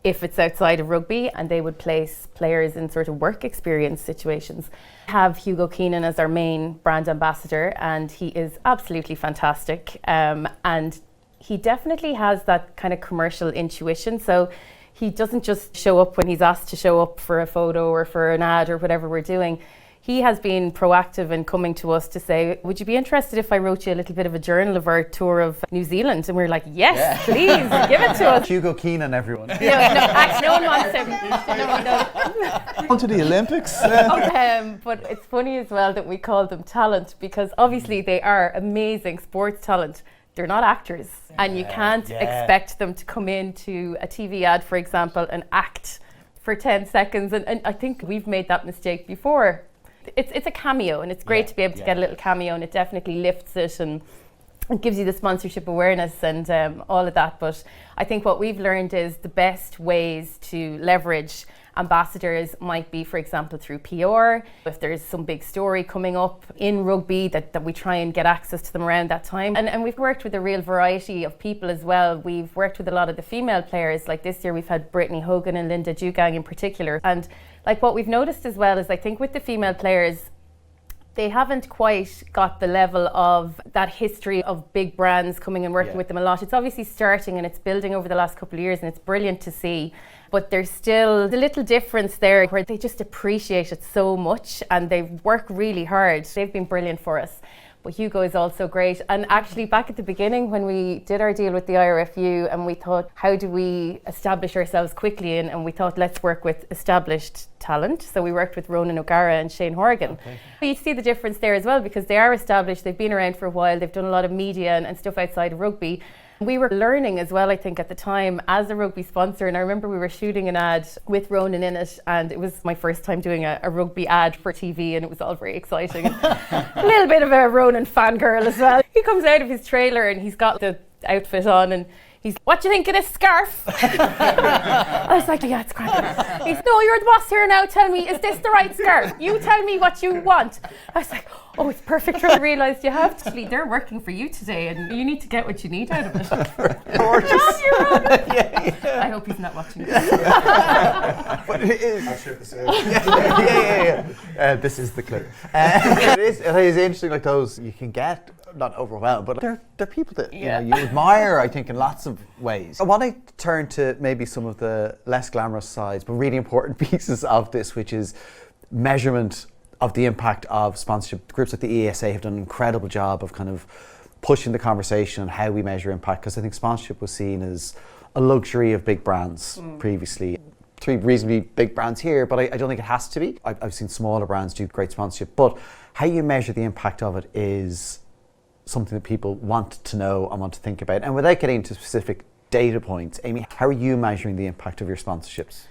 if it's outside of rugby, and they would place players in sort of work experience situations. Have Hugo Keenan as our main brand ambassador, and he is absolutely fantastic, and he definitely has that kind of commercial intuition. So he doesn't just show up when he's asked to show up for a photo or for an ad or whatever we're doing. He has been proactive in coming to us to say, would you be interested if I wrote you a little bit of a journal of our tour of New Zealand? And we're like, yes, please, give it to us. Hugo Keenan, everyone. Actually, no one wants him. On to the Olympics. But it's funny as well that we call them talent, because obviously they are amazing sports talent. They're not actors, and you can't expect them to come into a TV ad, for example, and act for 10 seconds. And I think we've made that mistake before. It's a cameo, and it's great to be able to get a little cameo, and it definitely lifts it and it gives you the sponsorship awareness and all of that. But I think what we've learned is the best ways to leverage ambassadors might be, for example, through PR. If there's some big story coming up in rugby, that we try and get access to them around that time. And we've worked with a real variety of people as well. We've worked with a lot of the female players. Like this year we've had Brittany Hogan and Linda Dugang in particular. And like what we've noticed as well is, I think with the female players, They haven't quite got the level of that history of big brands coming and working with them a lot. It's obviously starting and it's building over the last couple of years, and it's brilliant to see. But there's still the little difference there where they just appreciate it so much and they work really hard. They've been brilliant for us. But Hugo is also great. And actually back at the beginning when we did our deal with the IRFU and we thought, how do we establish ourselves quickly? And we thought, let's work with established talent. So we worked with Ronan O'Gara and Shane Horgan. Okay. You see the difference there as well, because they are established, they've been around for a while, they've done a lot of media and stuff outside of rugby. We were learning as well, I think, at the time as a rugby sponsor, and I remember we were shooting an ad with Ronan in it, and it was my first time doing a rugby ad for TV, and it was all very exciting. A little bit of a Ronan fangirl as well. He comes out of his trailer and he's got the outfit on and he's, what do you think of this scarf? I was like, yeah, it's great. He's, no, you're the boss here now, tell me, is this the right scarf? You tell me what you want. I was like, oh, it's perfect. I realised you have to. They're working for you today and you need to get what you need out of it. Gorgeous. I hope he's not watching this. But it is. I'll share this out. This is the clip. It is interesting, like those you can get, not overwhelmed, but they're people that you admire, I think, in lots of ways. I want to turn to maybe some of the less glamorous sides, but really important pieces of this, which is measurement of the impact of sponsorship. Groups like the ESA have done an incredible job of kind of pushing the conversation on how we measure impact, because I think sponsorship was seen as a luxury of big brands previously. 3 reasonably big brands here, but I don't think it has to be. I've seen smaller brands do great sponsorship, but how you measure the impact of it is something that people want to know and want to think about. And without getting into specific data points, Amy, how are you measuring the impact of your sponsorships?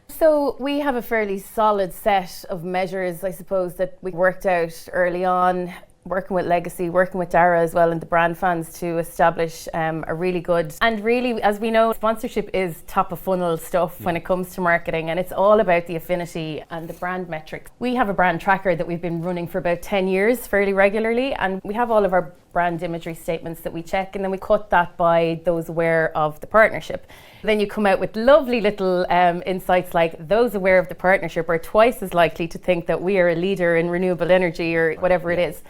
So we have a fairly solid set of measures, I suppose, that we worked out early on, working with Legacy, working with Dara as well, and the brand fans to establish a really good, and really, as we know, sponsorship is top of funnel stuff when it comes to marketing, and it's all about the affinity and the brand metrics. We have a brand tracker that we've been running for about 10 years fairly regularly, and we have all of our brand imagery statements that we check, and then we cut that by those aware of the partnership. Then you come out with lovely little insights like those aware of the partnership are twice as likely to think that we are a leader in renewable energy or whatever it is.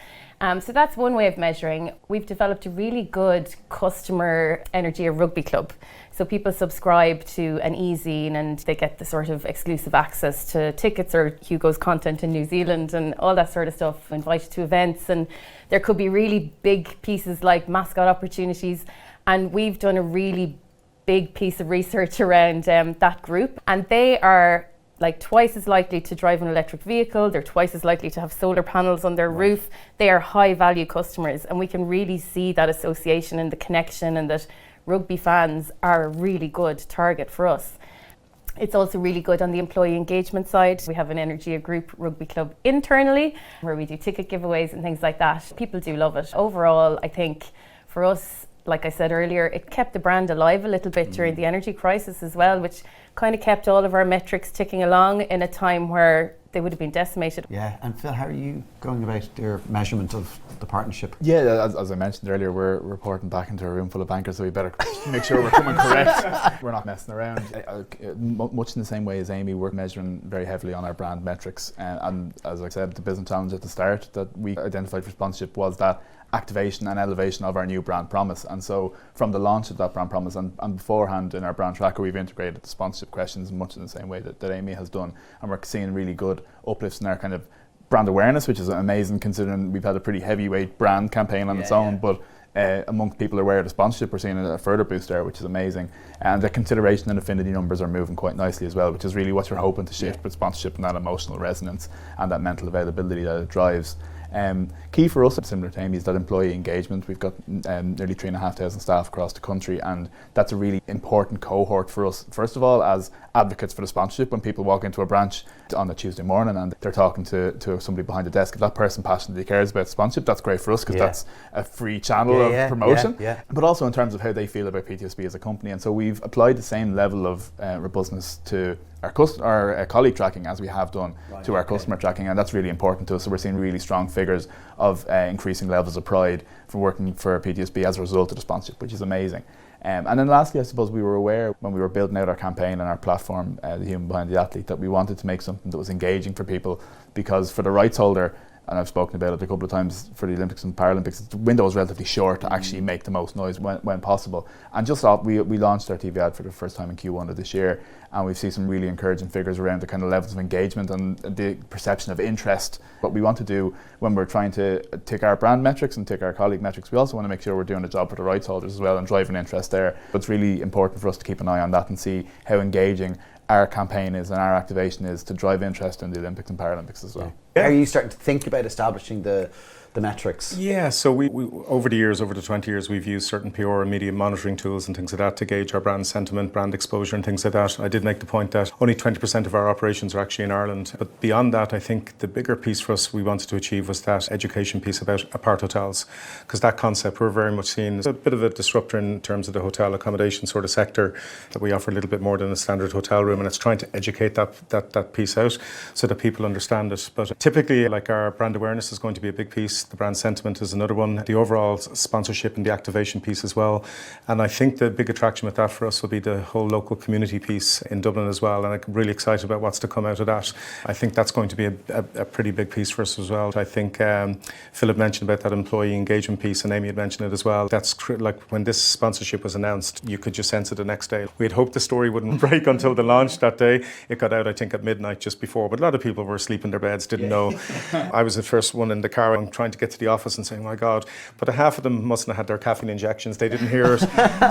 So that's one way of measuring. We've developed a really good customer energy of rugby club. So people subscribe to an e-zine and they get the sort of exclusive access to tickets or Hugo's content in New Zealand and all that sort of stuff, invited to events, and there could be really big pieces like mascot opportunities, and we've done a really big piece of research around that group, and they are like twice as likely to drive an electric vehicle, they're twice as likely to have solar panels on their roof. They are high value customers, and we can really see that association and the connection, and that rugby fans are a really good target for us. It's also really good on the employee engagement side. We have an Energia Group rugby club internally where we do ticket giveaways and things like that. People do love it. Overall, I think for us, like I said earlier, it kept the brand alive a little bit during the energy crisis as well, which kind of kept all of our metrics ticking along in a time where they would have been decimated. Yeah, and Phil, how are you going about your measurement of the partnership? Yeah, as I mentioned earlier, we're reporting back into a room full of bankers, so we better make sure we're coming correct. We're not messing around. Much in the same way as Amy, we're measuring very heavily on our brand metrics. And as I said, the business challenge at the start that we identified for sponsorship was that activation and elevation of our new brand promise. And so from the launch of that brand promise and beforehand in our brand tracker, we've integrated the sponsorship questions much in the same way that Amy has done, and we're seeing really good uplifts in our kind of brand awareness, which is amazing considering we've had a pretty heavyweight brand campaign on its own, but among people aware of the sponsorship, we're seeing a further boost there, which is amazing. And the consideration and affinity numbers are moving quite nicely as well, which is really what you're hoping to shift with sponsorship, and that emotional resonance and that mental availability that it drives. Key for us, similar to Amy, is that employee engagement. We've got nearly 3,500 staff across the country, and that's a really important cohort for us. First of all, as advocates for the sponsorship, when people walk into a branch on a Tuesday morning and they're talking to somebody behind the desk, if that person passionately cares about sponsorship, that's great for us because that's a free channel of promotion. But also in terms of how they feel about PTSB as a company, and so we've applied the same level of robustness to our colleague tracking as we have done to our customer tracking, and that's really important to us. So we're seeing really strong figures of increasing levels of pride for working for PTSB as a result of the sponsorship, which is amazing. And then lastly, I suppose we were aware when we were building out our campaign and our platform, the human behind the athlete, that we wanted to make something that was engaging for people, because for the rights holder, and I've spoken about it a couple of times for the Olympics and Paralympics, the window is relatively short to actually make the most noise when possible. And just thought we launched our TV ad for the first time in Q1 of this year, and we've seen some really encouraging figures around the kind of levels of engagement and the perception of interest. What we want to do when we're trying to tick our brand metrics and tick our colleague metrics, we also want to make sure we're doing a job for the rights holders as well and driving interest there. But it's really important for us to keep an eye on that and see how engaging our campaign is and our activation is to drive interest in the Olympics and Paralympics as well. Are you starting to think about establishing the metrics? Yeah, so we over the 20 years, we've used certain PR and media monitoring tools and things like that to gauge our brand sentiment, brand exposure and things like that. I did make the point that only 20% of our operations are actually in Ireland. But beyond that, I think the bigger piece for us we wanted to achieve was that education piece about apart hotels. Because that concept, we're very much seen as a bit of a disruptor in terms of the hotel accommodation sort of sector, that we offer a little bit more than a standard hotel room, and it's trying to educate that piece out so that people understand it. But typically, like, our brand awareness is going to be a big piece. The brand sentiment is another one. The overall sponsorship and the activation piece as well. And I think the big attraction with that for us will be the whole local community piece in Dublin as well. And I'm really excited about what's to come out of that. I think that's going to be a pretty big piece for us as well. I think Philip mentioned about that employee engagement piece, and Amy had mentioned it as well. That's like when this sponsorship was announced, you could just sense it the next day. We had hoped the story wouldn't break until the launch that day. It got out, I think, at midnight just before. But a lot of people were asleep in their beds, didn't know. I was the first one in the car. I'm trying to get to the office and saying, my God, but half of them mustn't have had their caffeine injections. They didn't hear it.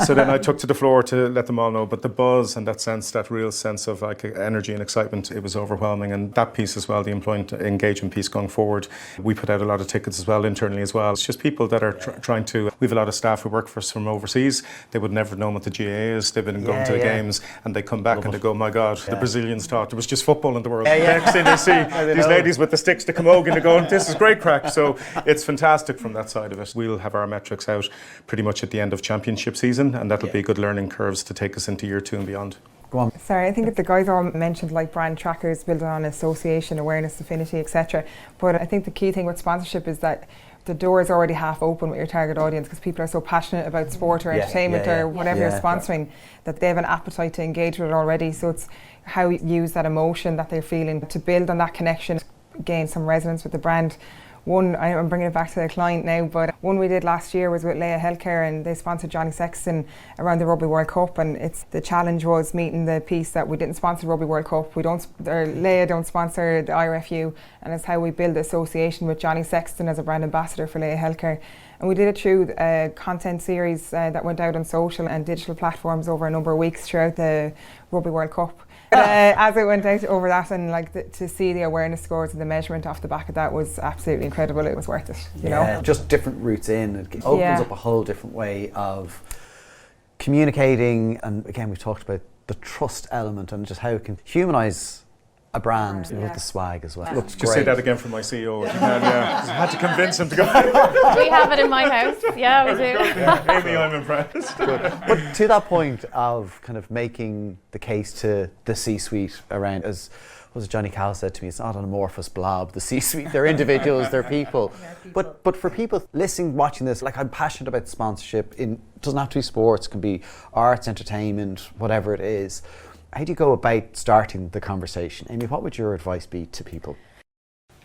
So then I took to the floor to let them all know. But the buzz and that sense, that real sense of like energy and excitement, it was overwhelming. And that piece as well, the employee engagement piece going forward, we put out a lot of tickets as well, internally as well. It's just people that are trying to, we have a lot of staff who work for us from overseas. They would never have known what the GA is. They've been going to the games, and they come back and they go, my God, the Brazilians thought there was just football in the world. Next thing they see, these ladies with the sticks to camogie, and they go, this is great crack. So it's fantastic from that side of it. We'll have our metrics out pretty much at the end of championship season, and that'll be good learning curves to take us into year 2 and beyond. Go on. Sorry, I think the guys all mentioned like brand trackers built on association, awareness, affinity, etc. But I think the key thing with sponsorship is that the door is already half open with your target audience, because people are so passionate about sport or entertainment or whatever you're sponsoring that they have an appetite to engage with it already. So it's how you use that emotion that they're feeling to build on that connection, gain some resonance with the brand. One, I'm bringing it back to the client now, but one we did last year was with Leia Healthcare, and they sponsored Johnny Sexton around the Rugby World Cup, and the challenge was meeting the piece that we didn't sponsor the Rugby World Cup, Leia don't sponsor the IRFU, and it's how we build association with Johnny Sexton as a brand ambassador for Leia Healthcare. And we did it through a content series that went out on social and digital platforms over a number of weeks throughout the Rugby World Cup. As it went out over that, and like to see the awareness scores and the measurement off the back of that was absolutely incredible. It was worth it, you know. Just different routes in. It opens up a whole different way of communicating, and again, we've talked about the trust element and just how it can humanise a brand with the swag as well. Looks Just great. say that again for my CEO. I had to convince him to go. We have it in my house. Yeah, we do. Amy, I'm impressed. But to that point of kind of making the case to the C-suite around, as Johnny Cal said to me, it's not an amorphous blob. The C-suite, they're individuals, they're people. But for people listening, watching this, like, I'm passionate about sponsorship. It doesn't have to be sports, it can be arts, entertainment, whatever it is. How do you go about starting the conversation? Amy, what would your advice be to people?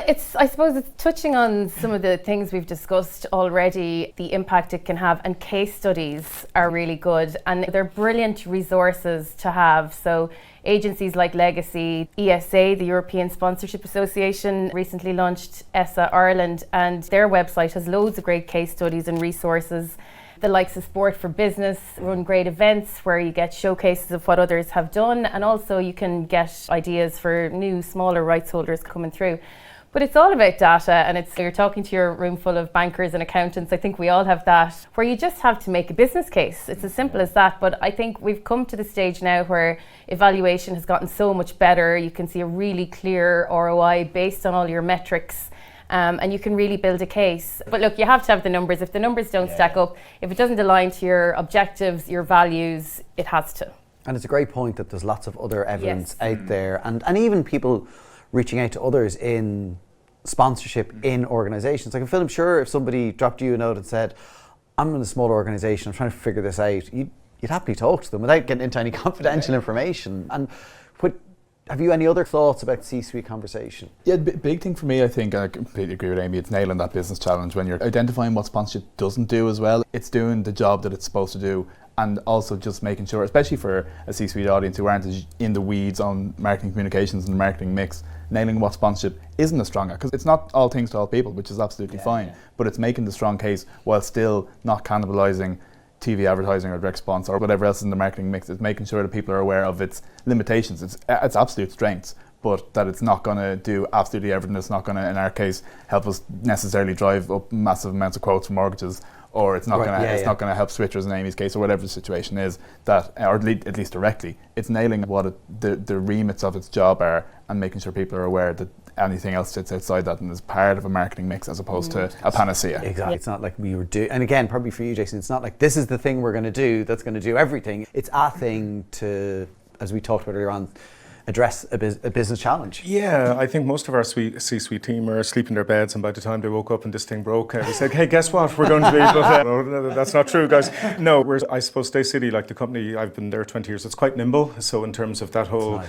I suppose it's touching on some of the things we've discussed already, the impact it can have, and case studies are really good, and they're brilliant resources to have. So agencies like Legacy, ESA, the European Sponsorship Association, recently launched ESSA Ireland, and their website has loads of great case studies and resources. The likes of Sport for Business run great events where you get showcases of what others have done, and also you can get ideas for new, smaller rights holders coming through. But it's all about data, and you're talking to your room full of bankers and accountants. I think we all have that, where you just have to make a business case. It's as simple as that. But I think we've come to the stage now where evaluation has gotten so much better. You can see a really clear ROI based on all your metrics. And you can really build a case. But look, you have to have the numbers. If the numbers don't stack up, if it doesn't align to your objectives, your values, it has to. And it's a great point that there's lots of other evidence out there, and even people reaching out to others in sponsorship in organisations. Like, I'm sure if somebody dropped you a note and said, I'm in a small organisation, I'm trying to figure this out, you'd happily talk to them without getting into any confidential information. And Have you any other thoughts about C-suite conversation? Yeah, big thing for me, I think, and I completely agree with Amy, it's nailing that business challenge when you're identifying what sponsorship doesn't do as well. It's doing the job that it's supposed to do, and also just making sure, especially for a C-suite audience who aren't as in the weeds on marketing communications and marketing mix, nailing what sponsorship isn't as strong at, because it's not all things to all people, which is absolutely fine, but it's making the strong case while still not cannibalizing TV advertising or direct response or whatever else is in the marketing mix. It's making sure that people are aware of its limitations, its absolute strengths, but that it's not going to do absolutely everything. It's not going to, in our case, help us necessarily drive up massive amounts of quotes for mortgages, or it's not going to not going to help switchers in Amy's case, or whatever the situation is, that, or at least directly. It's nailing what the remits of its job are, and making sure people are aware that anything else sits outside that and is part of a marketing mix as opposed to a panacea. Exactly. It's not like we were doing, and again, probably for you, Jason, it's not like this is the thing we're going to do that's going to do everything. It's a thing to, as we talked about earlier on, address a business challenge. Yeah, I think most of our C-suite team are asleep in their beds, and by the time they woke up and this thing broke, we said, hey, guess what, we're going to be, but no, that's not true, guys. No, I suppose Stay City, like the company, I've been there 20 years, it's quite nimble, so in terms of that whole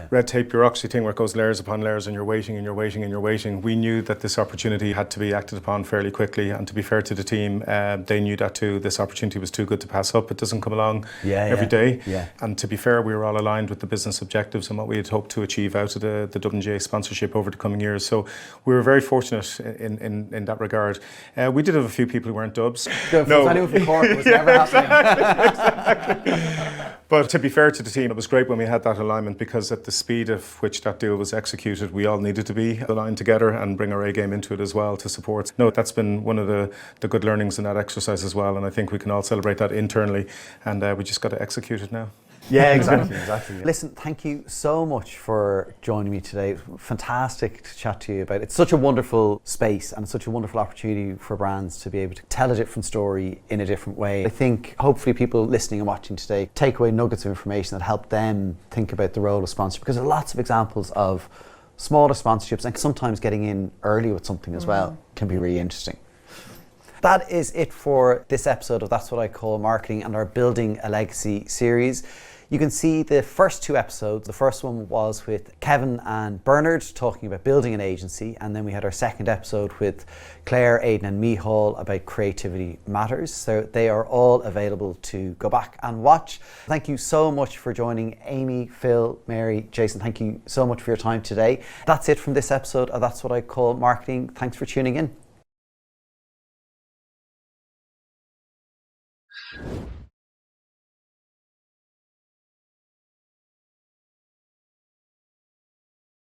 red tape bureaucracy thing where it goes layers upon layers and you're waiting and you're waiting and you're waiting, we knew that this opportunity had to be acted upon fairly quickly, and to be fair to the team, they knew that too. This opportunity was too good to pass up. It doesn't come along every day. Yeah. And to be fair, we were all aligned with the business objectives and what we had hoped to achieve out of the Dublin GA sponsorship over the coming years. So we were very fortunate in that regard. We did have a few people who weren't dubs. No, anyone from Cork was never happening. Exactly. But to be fair to the team, it was great when we had that alignment, because at the speed of which that deal was executed, we all needed to be aligned together and bring our A game into it as well to support. No, that's been one of the good learnings in that exercise as well, and I think we can all celebrate that internally, and we just got to execute it now. Yeah, exactly. Listen, thank you so much for joining me today. Fantastic to chat to you about it. It's such a wonderful space and such a wonderful opportunity for brands to be able to tell a different story in a different way. I think hopefully people listening and watching today take away nuggets of information that help them think about the role of sponsorship, because there are lots of examples of smaller sponsorships, and sometimes getting in early with something as well can be really interesting. That is it for this episode of That's What I Call Marketing and our Building a Legacy series. You can see the first two episodes. The first one was with Kevin and Bernard talking about building an agency, and then we had our second episode with Claire, Aidan and Mihal about creativity matters. So they are all available to go back and watch. Thank you so much for joining Amy, Phil, Mary, Jason. Thank you so much for your time today. That's it from this episode of That's What I Call Marketing. Thanks for tuning in.